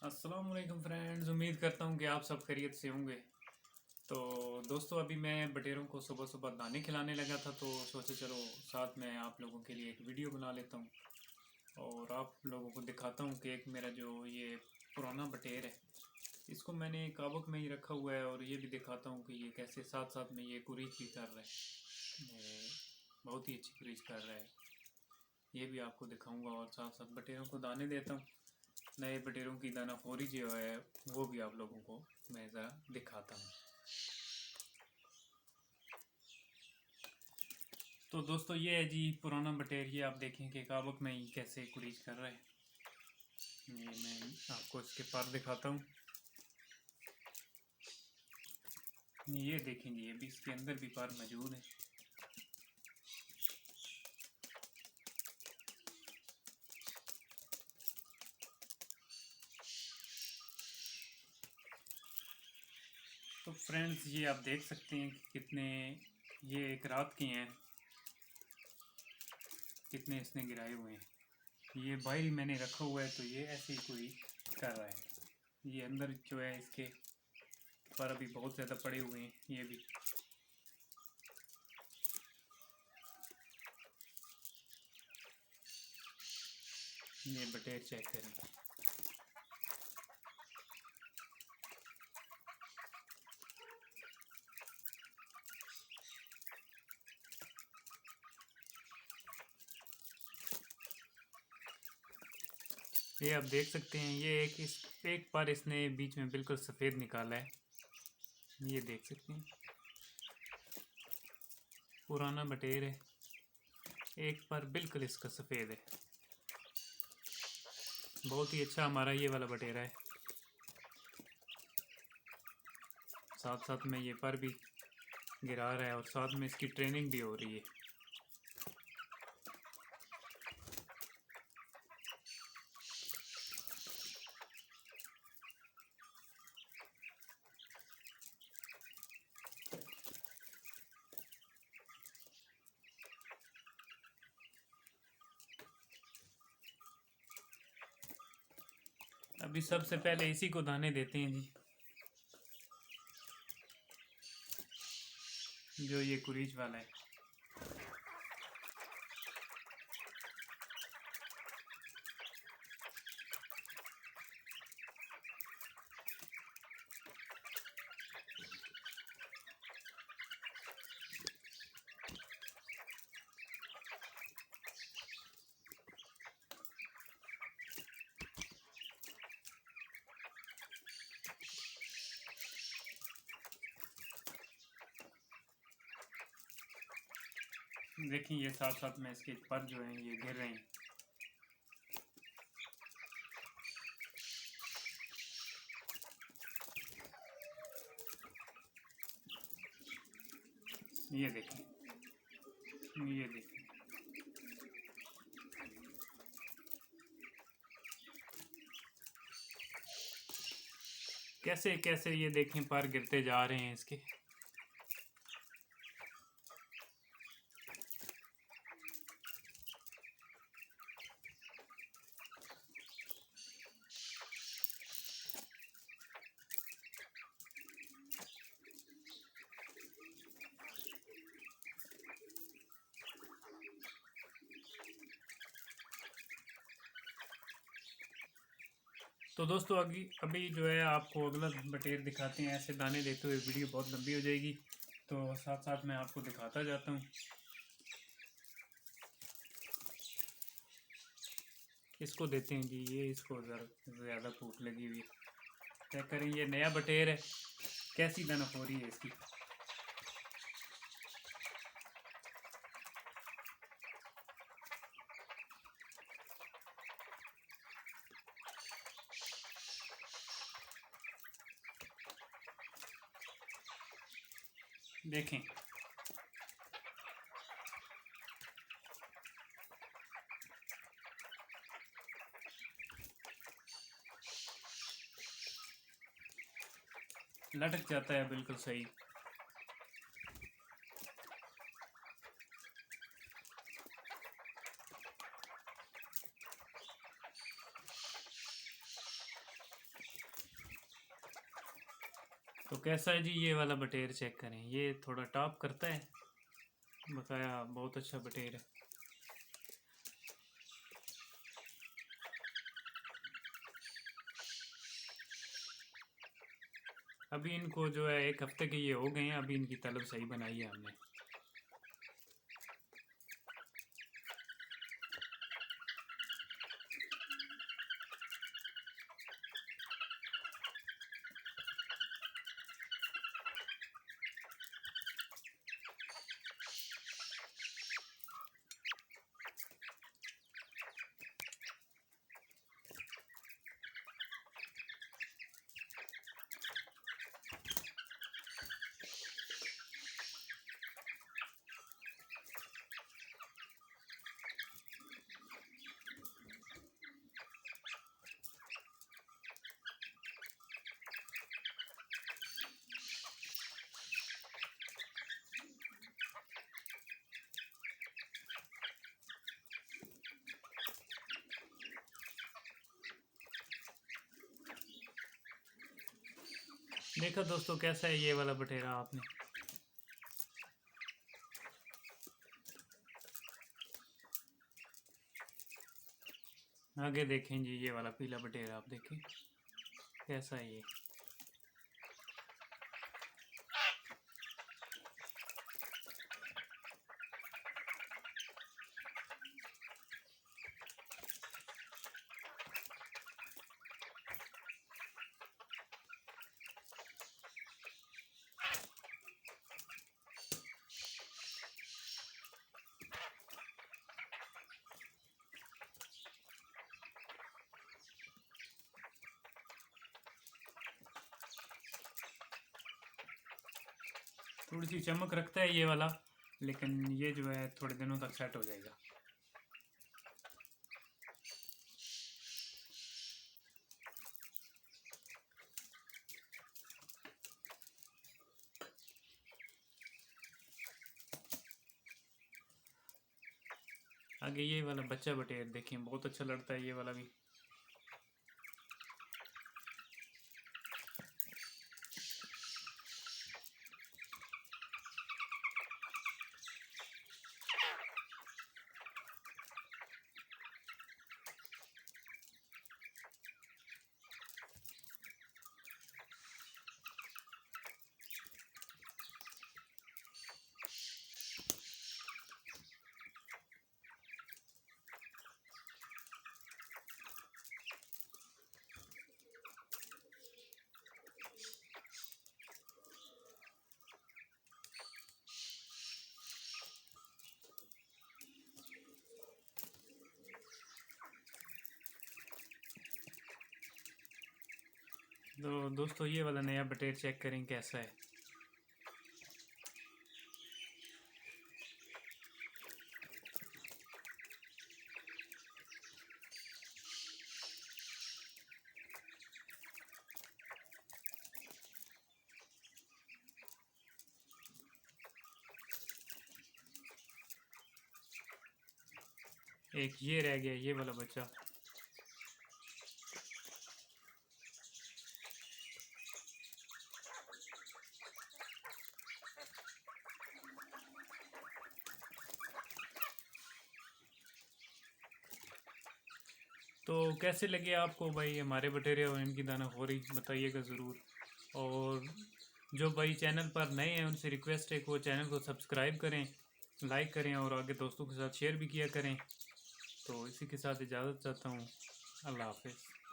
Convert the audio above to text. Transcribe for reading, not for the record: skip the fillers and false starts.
अस्सलाम वालेकुम फ्रेंड्स, उम्मीद करता हूँ कि आप सब खैरियत से होंगे। तो दोस्तों, अभी मैं बटेरों को सुबह सुबह दाने खिलाने लगा था, तो सोचे चलो साथ में आप लोगों के लिए एक वीडियो बना लेता हूँ और आप लोगों को दिखाता हूँ कि एक मेरा जो ये पुराना बटेर है, इसको मैंने काबुक में ही रखा हुआ है। और ये भी दिखाता हूँ कि ये कैसे साथ साथ में ये कुरीज भी कर रहा है। ये बहुत ही अच्छी कुरीज कर रहा है, ये भी आपको दिखाऊंगा। और साथ साथ बटेरों को दाने देता हूँ, नए बटेरों की दानाखोरी जो है वो भी आप लोगों को मैं ज़रा दिखाता हूँ। तो दोस्तों, ये है जी पुराना बटेर। ये आप देखें कि काबुक में ही कैसे कुरीज कर रहा है। ये मैं आपको इसके पर दिखाता हूँ। ये देखेंगे, ये भी इसके अंदर भी पर मौजूद है। तो फ्रेंड्स, ये आप देख सकते हैं कि कितने ये एक रात के हैं, कितने इसने गिराए हुए हैं। ये बाहर मैंने रखा हुआ है, तो ये ऐसे ही कोई कर रहा है। ये अंदर जो है इसके पर अभी बहुत ज़्यादा पड़े हुए हैं। ये भी ये बटेर चेक करें। ये आप देख सकते हैं, ये एक पर इसने बीच में बिल्कुल सफ़ेद निकाला है। ये देख सकते हैं, पुराना बटेर है, एक पर बिल्कुल इसका सफ़ेद है। बहुत ही अच्छा हमारा ये वाला बटेरा है। साथ साथ में ये पर भी गिरा रहा है और साथ में इसकी ट्रेनिंग भी हो रही है। अभी सबसे पहले इसी को दाने देते हैं जी, जो ये कुरीज वाला है। देखिए, ये साथ साथ में इसके पर जो हैं ये गिर रहे हैं। ये देखें, ये देखें, कैसे कैसे ये देखें पर गिरते जा रहे हैं इसके। तो दोस्तों, अभी जो है आपको अगला बटेर दिखाते हैं। ऐसे दाने देते हुए वीडियो बहुत लंबी हो जाएगी, तो साथ साथ मैं आपको दिखाता जाता हूँ। इसको देते हैं जी, ये इसको ज़्यादा भूख लगी हुई है। चेक करें, ये नया बटेर है, कैसी दाना हो रही है इसकी। देखें, लटक जाता है बिल्कुल सही। तो कैसा है जी ये वाला बटेर, चेक करें, ये थोड़ा टॉप करता है, बकाया बहुत अच्छा बटेर है। अभी इनको जो है 1 हफ्ते के ये हो गए हैं, अभी इनकी तलब सही बनाई है हमने। देखा दोस्तों कैसा है ये वाला बटेरा आपने। आगे देखें जी ये वाला पीला बटेरा, आप देखें कैसा है ये। थोड़ी सी चमक रखता है ये वाला, लेकिन ये जो है थोड़े दिनों तक सेट हो जाएगा। आगे ये वाला बच्चा बटेर देखें, बहुत अच्छा लड़ता है ये वाला भी। तो दोस्तों ये वाला नया बटेर चेक करें कैसा है। एक ये रह गया ये वाला बच्चा। तो कैसे लगे आपको भाई हमारे बटेरे और इनकी दानाखोरी, बताइएगा ज़रूर। और जो भाई चैनल पर नए हैं उनसे रिक्वेस्ट है कि वो चैनल को सब्सक्राइब करें, लाइक करें और आगे दोस्तों के साथ शेयर भी किया करें। तो इसी के साथ इजाज़त चाहता हूँ। अल्लाह हाफ़िज़।